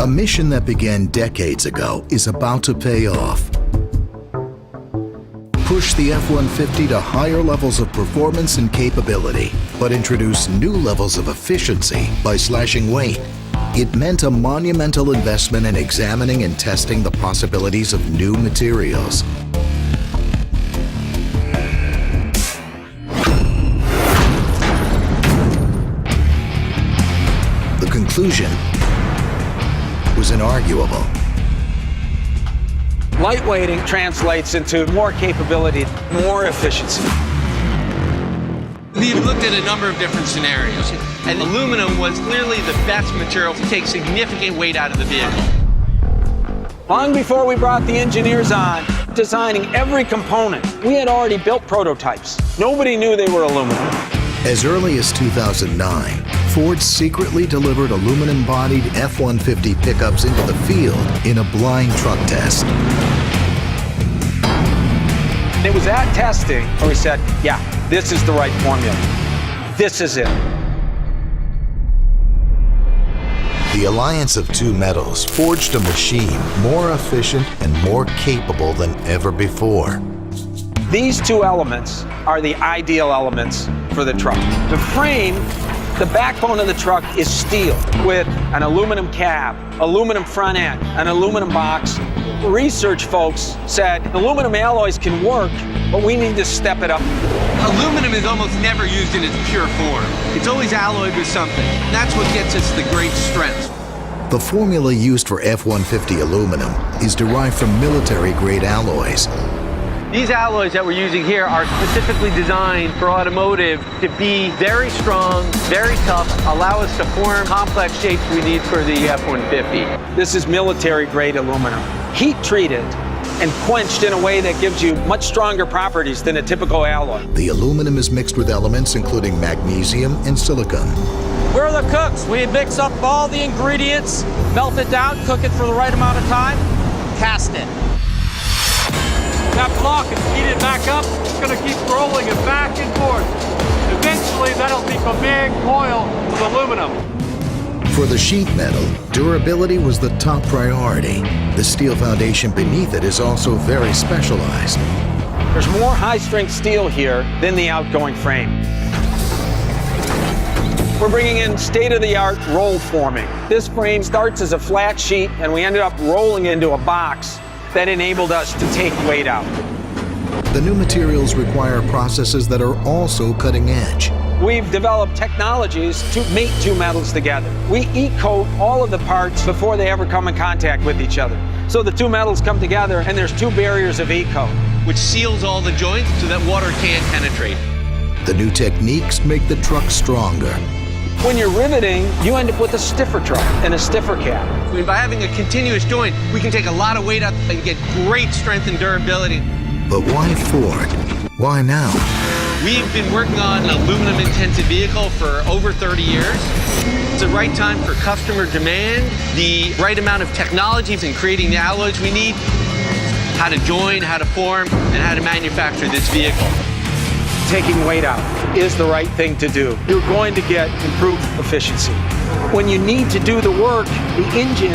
A mission that began decades ago is about to pay off. Push the F-150 to higher levels of performance and capability, but introduce new levels of efficiency by slashing weight. It meant a monumental investment in examining and testing the possibilities of new materials. The conclusion was inarguable. Lightweighting translates into more capability, more efficiency. We've looked at a number of different scenarios, and aluminum was clearly the best material to take significant weight out of the vehicle. Long before we brought the engineers on, designing every component, we had already built prototypes. Nobody knew they were aluminum. As early as 2009, Ford secretly delivered aluminum-bodied F-150 pickups into the field in a blind truck test. It was at testing where we said, yeah, this is the right formula. This is it. The alliance of two metals forged a machine more efficient and more capable than ever before. These two elements are the ideal elements for the truck. The frame, the backbone of the truck is steel with an aluminum cab, aluminum front end, an aluminum box. Research folks said aluminum alloys can work, but we need to step it up. Aluminum is almost never used in its pure form. It's always alloyed with something. That's what gets us the great strength. The formula used for F-150 aluminum is derived from military-grade alloys. These alloys that we're using here are specifically designed for automotive to be very strong, very tough, allow us to form complex shapes we need for the F-150. This is military-grade aluminum, heat-treated and quenched in a way that gives you much stronger properties than a typical alloy. The aluminum is mixed with elements including magnesium and silicon. We're the cooks. We mix up all the ingredients, melt it down, cook it for the right amount of time, cast it. That block is heated back up. It's going to keep rolling it back and forth. Eventually, that'll be a big coil of aluminum. For the sheet metal, durability was the top priority. The steel foundation beneath it is also very specialized. There's more high-strength steel here than the outgoing frame. We're bringing in state-of-the-art roll forming. This frame starts as a flat sheet, and we ended up rolling into a box that enabled us to take weight out. The new materials require processes that are also cutting edge. We've developed technologies to mate two metals together. We e-coat all of the parts before they ever come in contact with each other. So the two metals come together and there's two barriers of e-coat, which seals all the joints so that water can't penetrate. The new techniques make the truck stronger. When you're riveting, you end up with a stiffer truck and a stiffer cab. I mean, by having a continuous joint, we can take a lot of weight out and get great strength and durability. But why Ford? Why now? We've been working on an aluminum-intensive vehicle for over 30 years. It's the right time for customer demand, the right amount of technologies in creating the alloys we need, how to join, how to form, and how to manufacture this vehicle. Taking weight out is the right thing to do. You're going to get improved efficiency. When you need to do the work, the engine,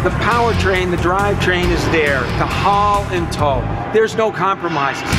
the powertrain, the drivetrain is there to haul and tow. There's no compromises.